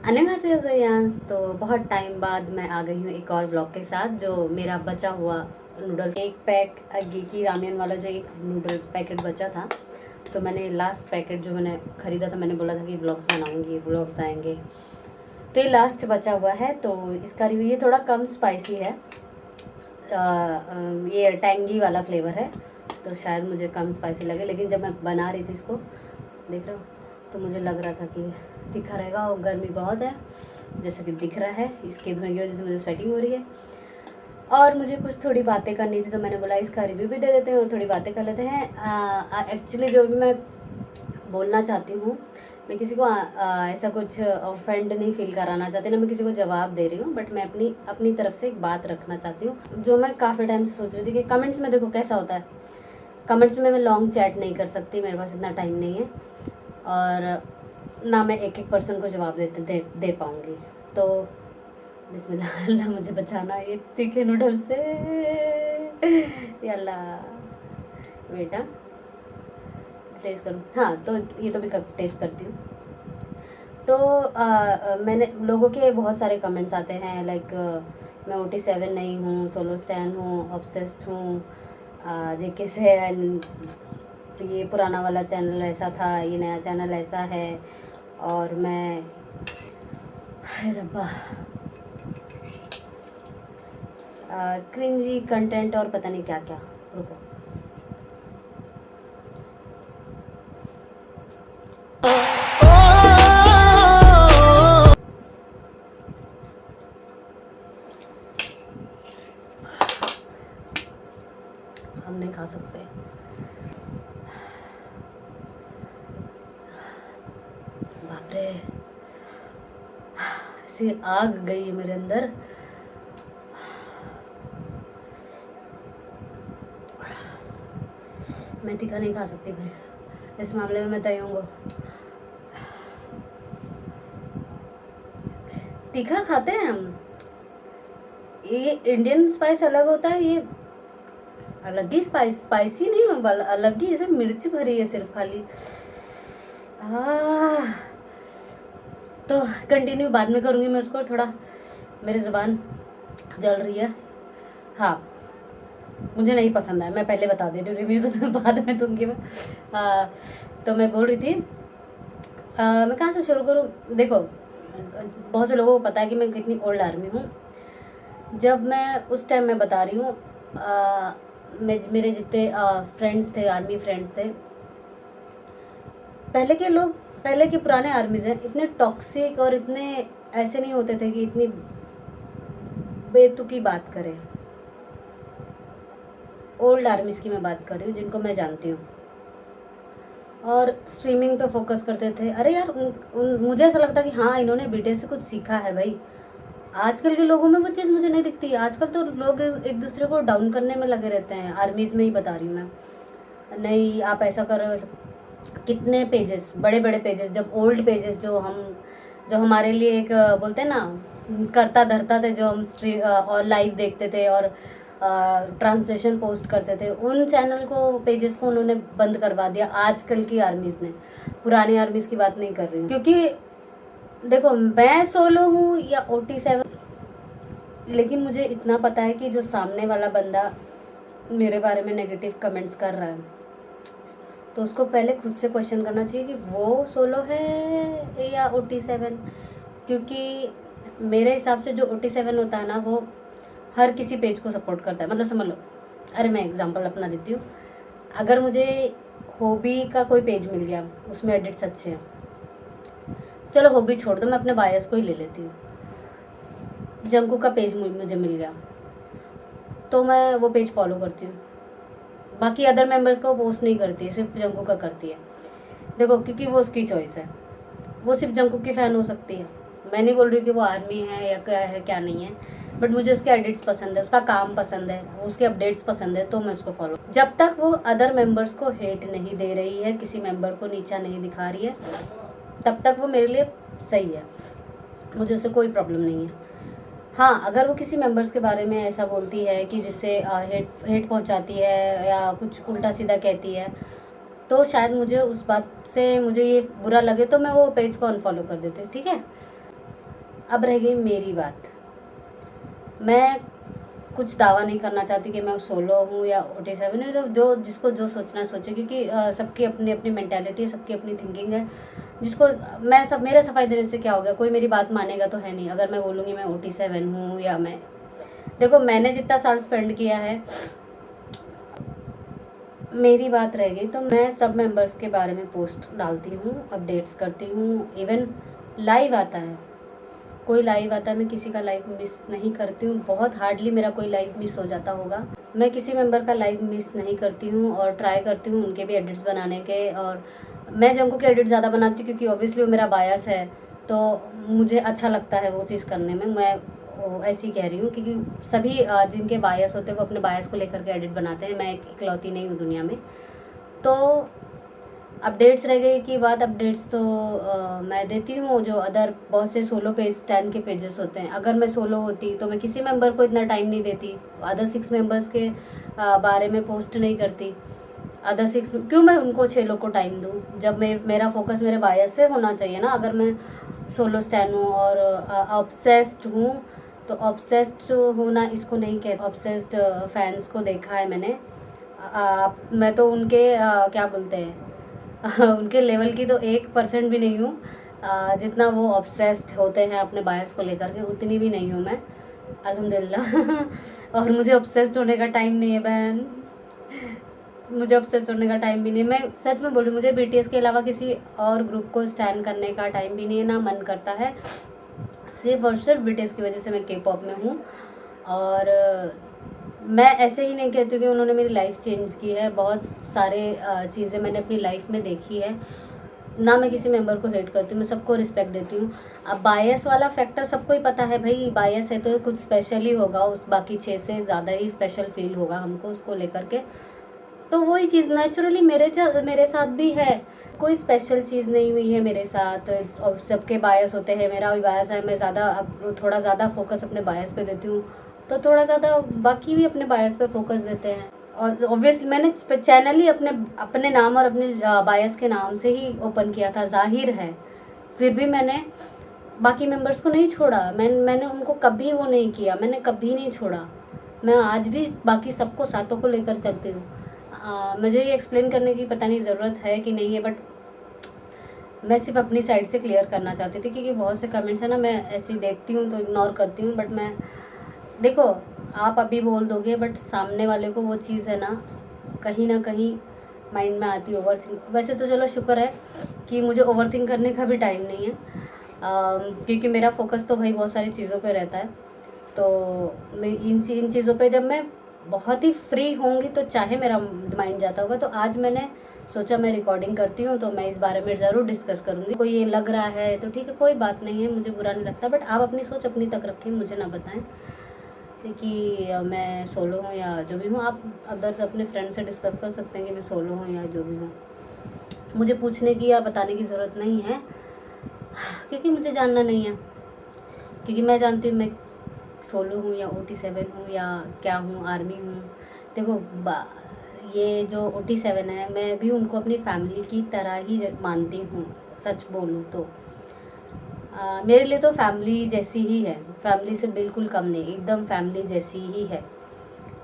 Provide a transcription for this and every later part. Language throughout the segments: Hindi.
अन्यहासेयोजायान्स। तो बहुत टाइम बाद मैं आ गई हूँ एक और ब्लॉग के साथ, जो मेरा बचा हुआ नूडल एक पैक की रामेन वाला जो एक नूडल पैकेट बचा था, तो मैंने लास्ट पैकेट जो मैंने ख़रीदा था, मैंने बोला था कि ब्लॉग्स बनाऊंगी, ब्लॉग्स आएंगे, तो ये लास्ट बचा हुआ है। तो इसका रिव्यू, ये थोड़ा कम स्पाइसी है, ये टैंगी वाला फ्लेवर है, तो शायद मुझे कम स्पाइसी लगे, लेकिन जब मैं बना रही थी इसको, देख रहे हो, तो मुझे लग रहा था कि तीखा रहेगा, और गर्मी बहुत है जैसा कि दिख रहा है, इसके धुएं की वजह से मुझे स्वेटिंग हो रही है, और मुझे कुछ थोड़ी बातें करनी थी, तो मैंने बोला इसका रिव्यू भी दे देते हैं और थोड़ी बातें कर लेते हैं। एक्चुअली जो भी मैं बोलना चाहती हूँ, मैं किसी को ऐसा कुछ ऑफेंड नहीं फील कराना चाहती, ना मैं किसी को जवाब दे रही हूँ, बट मैं अपनी तरफ से एक बात रखना चाहती हूँ, जो मैं काफ़ी टाइम से सोच रही थी कि कमेंट्स में देखो कैसा होता है, कमेंट्स में मैं लॉन्ग चैट नहीं कर सकती, मेरे पास इतना टाइम नहीं है, और ना मैं एक एक पर्सन को जवाब दे पाऊँगी। तो बिस्मिल्लाह, अल्लाह मुझे बचाना ये तीखे नूडल से, या अल्लाह। बेटा टेस्ट करूँ? हाँ, तो ये तो भी टेस्ट करती हूँ। तो मैंने लोगों के बहुत सारे कमेंट्स आते हैं, लाइक मैं OT7 नहीं हूँ, सोलो स्टैन हूँ, ऑब्सेस्ड हूँ, जेके से ये पुराना वाला चैनल ऐसा था, ये नया चैनल ऐसा है, और मैं, हाय रब्बा, क्रिंजी कंटेंट और पता नहीं क्या क्या। रुको, हम नहीं खा सकते। बाप रे, ऐसी आग गई है मेरे अंदर। मैं तीखा नहीं खा सकती भाई, इस मामले में मैं तय हूँ। तीखा खाते हैं हम, ये इंडियन स्पाइस अलग होता है, ये अलग ही स्पाइसी नहीं हो, अलग ही जैसे मिर्च भरी है सिर्फ खाली। तो कंटिन्यू बाद में करूँगी मैं उसको, थोड़ा मेरी ज़ुबान जल रही है। हाँ, मुझे नहीं पसंद है, मैं पहले बता दे रही हूँ, रिव्यू तो मैं बाद में दूँगी मैं। तो मैं बोल रही थी, मैं कहाँ से शुरू करूँ? देखो, बहुत से लोगों को पता है कि मैं कितनी ओल्ड आर्मी हूँ। जब मैं उस टाइम मैं बता रही हूँ, मेरे जितने फ्रेंड्स थे, आर्मी फ्रेंड्स थे, पहले के लोग, पहले के पुराने आर्मीज हैं, इतने टॉक्सिक और इतने ऐसे नहीं होते थे कि इतनी बेतुकी बात करें। ओल्ड आर्मीज की मैं बात कर रही हूँ, जिनको मैं जानती हूँ, और स्ट्रीमिंग पे फोकस करते थे। अरे यार, मुझे ऐसा लगता कि हाँ, इन्होंने BTS से कुछ सीखा है भाई। आजकल के लोगों में वो चीज़ मुझे नहीं दिखती। आजकल तो लोग एक दूसरे को डाउन करने में लगे रहते हैं, आर्मीज़ में ही बता रही हूँ मैं। नहीं, आप ऐसा कर रहे हो, कितने पेजेस, बड़े बड़े पेजेस, जब ओल्ड पेजेस जो हमारे लिए एक बोलते हैं ना, करता धरता थे, जो हम और लाइव देखते थे और ट्रांसलेशन पोस्ट करते थे, उन चैनल को, पेजेस को उन्होंने बंद करवा दिया आजकल की आर्मीज़ ने। पुरानी आर्मीज़ की बात नहीं कर रही हूँ, क्योंकि देखो, मैं सोलो हूँ या OT7, लेकिन मुझे इतना पता है कि जो सामने वाला बंदा मेरे बारे में नेगेटिव कमेंट्स कर रहा है, तो उसको पहले खुद से क्वेश्चन करना चाहिए कि वो सोलो है या OT7, क्योंकि मेरे हिसाब से जो OT7 होता है ना, वो हर किसी पेज को सपोर्ट करता है। मतलब समझ लो, अरे मैं एग्जांपल अपना देती हूँ, अगर मुझे हॉबी का कोई पेज मिल गया, उसमें एडिट्स अच्छे हैं, चलो हॉबी छोड़ दो, मैं अपने बायस को ही ले लेती हूँ। जंकू का पेज मुझे मिल गया, तो मैं वो पेज फॉलो करती हूँ, बाकी अदर मेंबर्स का वो पोस्ट नहीं करती है, सिर्फ जंकू का करती है। देखो, क्योंकि वो उसकी चॉइस है, वो सिर्फ जंकू की फ़ैन हो सकती है। मैं नहीं बोल रही कि वो आर्मी है या क्या है क्या नहीं है, बट मुझे उसके एडिट्स पसंद है, उसका काम पसंद है, उसके अपडेट्स पसंद है, तो मैं उसको फॉलो। जब तक वो अदर मेंबर्स को हेट नहीं दे रही है, किसी मेंबर को नीचा नहीं दिखा रही है, तब तक वो मेरे लिए सही है, मुझे उससे कोई प्रॉब्लम नहीं है। हाँ, अगर वो किसी मेंबर्स के बारे में ऐसा बोलती है कि जिससे हेट पहुंचाती है या कुछ उल्टा सीधा कहती है, तो शायद मुझे उस बात से मुझे ये बुरा लगे, तो मैं वो पेज को अनफॉलो कर देती हूँ, ठीक है। अब रह गई मेरी बात। मैं कुछ दावा नहीं करना चाहती कि मैं सोलो हूँ या OT7 हूँ, तो जो जिसको जो सोचना है सोचे, क्योंकि सबकी अपनी अपनी मेंटालिटी है, सबकी अपनी थिंकिंग है। जिसको मैं सब मेरे सफाई देने से क्या हो गया, कोई मेरी बात मानेगा तो है नहीं। अगर मैं बोलूँगी मैं OT7 हूँ या मैं, देखो मैंने जितना साल स्पेंड किया है, मेरी बात रह गई तो मैं सब मेंबर्स के बारे में पोस्ट डालती हूँ, अपडेट्स करती हूँ। इवन लाइव आता है, कोई लाइव आता है, मैं किसी का लाइव मिस नहीं करती हूँ। बहुत हार्डली मेरा कोई लाइव मिस हो जाता होगा। मैं किसी मेंबर का लाइव मिस नहीं करती हूँ और ट्राई करती हूँ उनके भी एडिट्स बनाने के। और मैं जंकू के एडिट ज़्यादा बनाती हूँ क्योंकि ऑब्वियसली वो मेरा बायस है, तो मुझे अच्छा लगता है वो चीज़ करने में। मैं ऐसी कह रही हूँ क्योंकि सभी जिनके बायस होते हैं वो अपने बायस को लेकर के एडिट बनाते हैं। मैं इकलौती नहीं हूँ दुनिया में। तो अपडेट्स रह गई की बात, अपडेट्स तो मैं देती हूँ। जो अदर बहुत से सोलो पेज स्टैंड के पेजेस होते हैं, अगर मैं सोलो होती तो मैं किसी मेंबर को इतना टाइम नहीं देती, अदर 6 मेंबर्स के बारे में पोस्ट नहीं करती। अदर 6 क्यों मैं उनको 6 लोग को टाइम दूँ, जब मेरा फोकस मेरे बायस पे होना चाहिए ना। अगर मैं सोलो स्टैंड हूँ और ऑब्सेस्ड हूँ, तो ऑब्सेस्ड होना इसको नहीं कहते। ऑब्सेस्ड फैंस को देखा है मैंने। मैं तो उनके क्या बोलते हैं उनके लेवल की तो 1% भी नहीं हूँ। जितना वो ऑब्सेस्ड होते हैं अपने बायस को लेकर के, उतनी भी नहीं हूँ मैं, अल्हम्दुलिल्लाह। और मुझे ऑब्सेस्ड होने का टाइम नहीं है बहन, मुझे ऑब्सेस्ड होने का टाइम भी नहीं है। मैं सच में बोल रही हूँ, मुझे BTS के अलावा किसी और ग्रुप को स्टैंड करने का टाइम भी नहीं है, ना मन करता है। सिर्फ और सिर्फ BTS की वजह से मैं K-pop में हूँ। और मैं ऐसे ही नहीं कहती कि उन्होंने मेरी लाइफ चेंज की है। बहुत सारे चीज़ें मैंने अपनी लाइफ में देखी है ना। मैं किसी मेंबर को हेट करती हूँ, मैं सबको रिस्पेक्ट देती हूँ। अब बायस वाला फैक्टर सबको ही पता है भाई, बायस है तो कुछ स्पेशल ही होगा, उस बाकी 6 से ज़्यादा ही स्पेशल फील होगा हमको उसको लेकर के। तो वही चीज़ नेचुरली मेरे साथ भी है। कोई स्पेशल चीज़ नहीं हुई है मेरे साथ। और सबके बायस होते हैं, मेरा भी बायस है। मैं ज़्यादा अब थोड़ा ज़्यादा फोकस अपने बायस पे देती हूँ, तो थोड़ा ज़्यादा बाकी भी अपने बायस पे फोकस देते हैं। और ऑब्वियसली मैंने चैनल ही अपने अपने नाम और अपने बायस के नाम से ही ओपन किया था, जाहिर है। फिर भी मैंने बाकी मेंबर्स को नहीं छोड़ा। मैंने उनको कभी वो नहीं किया, मैंने कभी नहीं छोड़ा। मैं आज भी बाकी सबको सातों को लेकर चलती हूँ। मुझे ये एक्सप्लेन करने की पता नहीं ज़रूरत है कि नहीं है, बट मैं सिर्फ अपनी साइड से क्लियर करना चाहती थी क्योंकि बहुत से कमेंट्स है ना, मैं ऐसे ही देखती हूँ तो इग्नोर करती हूँ। बट मैं, देखो आप अभी बोल दोगे बट सामने वाले को वो चीज़ है ना कहीं माइंड में आती है, ओवरथिंक। वैसे तो चलो शुक्र है कि मुझे ओवरथिंक करने का भी टाइम नहीं है, क्योंकि मेरा फोकस तो भाई बहुत सारी चीज़ों पे रहता है। तो मैं इन चीज़ों पे जब मैं बहुत ही फ्री होंगी तो चाहे मेरा माइंड जाता होगा। तो आज मैंने सोचा मैं रिकॉर्डिंग करती हूँ तो मैं इस बारे में ज़रूर डिस्कस करूँगी। कोई ये लग रहा है तो ठीक है, कोई बात नहीं है, मुझे बुरा नहीं लगता। बट आप अपनी सोच अपनी तक रखें, मुझे ना बताएं कि मैं सोलो हूँ या जो भी हूँ। आप अदर्स अपने फ्रेंड से डिस्कस कर सकते हैं कि मैं सोलो हूँ या जो भी हूँ। मुझे पूछने की या बताने की ज़रूरत नहीं है, क्योंकि मुझे जानना नहीं है। क्योंकि मैं जानती हूँ मैं सोलो हूँ या OT7 हूँ या क्या हूँ, आर्मी हूँ। देखो ये जो OT7 है, मैं भी उनको अपनी फैमिली की तरह ही मानती हूँ। सच बोलूँ तो मेरे लिए तो फैमिली जैसी ही है, फैमिली से बिल्कुल कम नहीं, एकदम फैमिली जैसी ही है।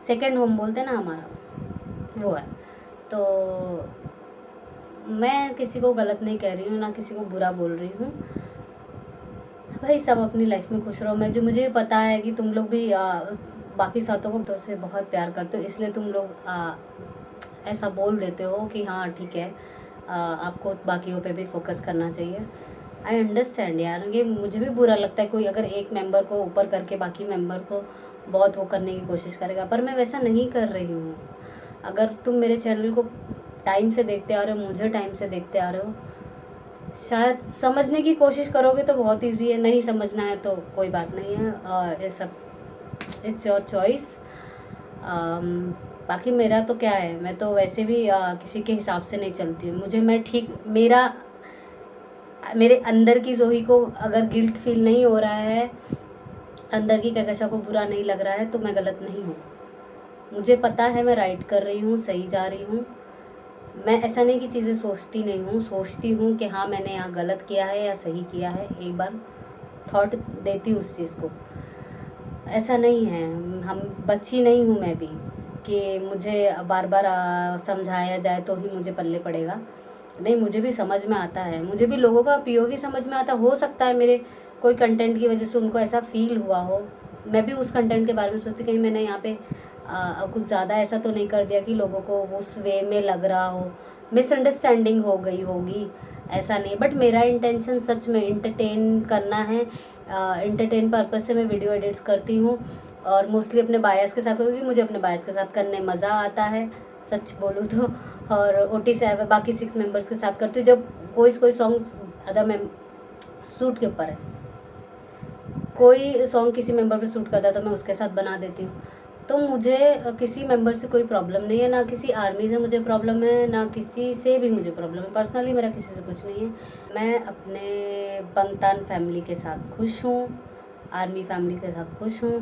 सेकंड होम बोलते हैं ना हमारा, वो है। तो मैं किसी को गलत नहीं कह रही हूँ, ना किसी को बुरा बोल रही हूँ। भाई सब अपनी लाइफ में खुश रहो। मुझे पता है कि तुम लोग भी बाकी साथों को तो से बहुत प्यार करते हो, इसलिए तुम लोग ऐसा बोल देते हो कि हाँ ठीक है, आपको बाकियों पे भी फोकस करना चाहिए। आई अंडरस्टैंड यार, ये मुझे भी बुरा लगता है कोई अगर एक मेंबर को ऊपर करके बाकी मेंबर को बहुत वो करने की कोशिश करेगा, पर मैं वैसा नहीं कर रही हूँ। अगर तुम मेरे चैनल को टाइम से देखते आ रहे हो, मुझे टाइम से देखते आ रहे हो, शायद समझने की कोशिश करोगे तो बहुत इजी है, नहीं समझना है तो कोई बात नहीं है। ये सब इट्स योर चॉइस। बाकी मेरा तो क्या है, मैं तो वैसे भी किसी के हिसाब से नहीं चलती हूँ। मैं ठीक, मेरे अंदर की जोही को अगर गिल्ट फील नहीं हो रहा है, अंदर की कहकशा को बुरा नहीं लग रहा है, तो मैं गलत नहीं हूँ। मुझे पता है मैं राइट कर रही हूँ, सही जा रही हूँ। मैं ऐसा नहीं कि चीज़ें सोचती नहीं हूँ, सोचती हूँ कि हाँ मैंने यहाँ गलत किया है या सही किया है। एक बार थॉट देती हूँ उस चीज़ को। ऐसा नहीं है, हम बच्ची नहीं हूँ मैं भी कि मुझे बार बार समझाया जाए तो ही मुझे पल्ले पड़ेगा। नहीं, मुझे भी समझ में आता है, मुझे भी लोगों का पीओवी समझ में आता। हो सकता है मेरे कोई कंटेंट की वजह से उनको ऐसा फील हुआ हो, मैं भी उस कंटेंट के बारे में सोचती कहीं मैंने यहाँ पे कुछ ज़्यादा ऐसा तो नहीं कर दिया कि लोगों को उस वे में लग रहा हो, मिसअंडरस्टैंडिंग हो गई होगी, ऐसा नहीं। बट मेरा इंटेंशन सच में इंटरटेन करना है, इंटरटेन पर्पज़ से मैं वीडियो एडिट्स करती हूँ और मोस्टली अपने बायस के साथ, क्योंकि मुझे अपने बायस के साथ करने मज़ा आता है सच बोलूँ तो। और ओटी से बाकी 6 मेंबर्स के साथ करती हूँ। जब कोई सॉन्ग्स अदर में सूट के ऊपर है, कोई सॉन्ग किसी मेंबर पे सूट करता है तो मैं उसके साथ बना देती हूँ। तो मुझे किसी मेंबर से कोई प्रॉब्लम नहीं है, ना किसी आर्मी से मुझे प्रॉब्लम है, ना किसी से भी मुझे प्रॉब्लम है। पर्सनली मेरा किसी से कुछ नहीं है। मैं अपने बंगतान फैमिली के साथ खुश हूँ, आर्मी फैमिली के साथ खुश हूँ।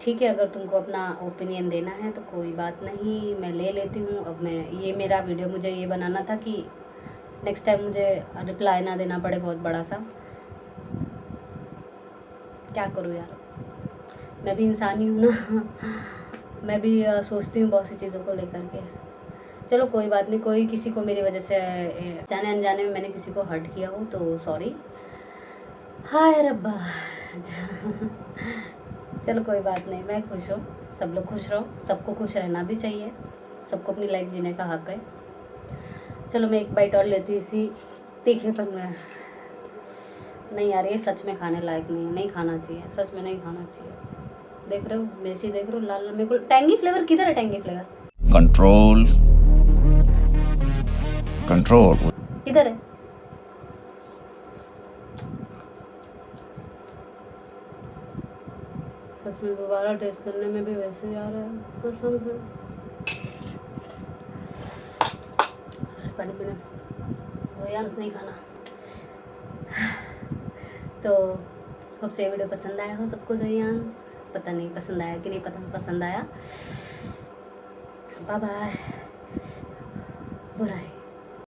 ठीक है, अगर तुमको अपना ओपिनियन देना है तो कोई बात नहीं, मैं ले लेती हूँ। अब मैं ये मेरा वीडियो मुझे ये बनाना था कि नेक्स्ट टाइम मुझे रिप्लाई ना देना पड़े बहुत बड़ा सा। क्या करूँ यार, मैं भी इंसान ही हूँ ना। मैं भी सोचती हूँ बहुत सी चीज़ों को लेकर के। चलो कोई बात नहीं, कोई किसी को मेरी वजह से जाने अनजाने में मैंने किसी को हर्ट किया हो तो सॉरी। हाय रब्बा। चलो कोई बात नहीं, मैं खुश हूँ, सब लोग खुश रहो, सबको खुश रहना भी चाहिए, सबको अपनी लाइफ जीने का हक है। चलो मैं एक बाइट और लेती हूँ इसी तीखेपन में। नहीं यार, ये सच में खाने लायक नहीं है, नहीं खाना चाहिए, सच में नहीं खाना चाहिए। देख रहे हो मेसी, देख रहे हो लाल, मेरे को टैंगी फ्लेवर किधर है? टैंगी फ्लेवर कंट्रोल कंट्रोल किधर है? सच में दोबारा टेस्ट करने में भी वैसे आ रहा है कसम से। पानी पीना, जोयांस नहीं खाना। तो होप से वीडियो पसंद आया हो सबको। जोयांस पता नहीं पसंद आया कि नहीं, पसंद आया। Bye bye. बुराई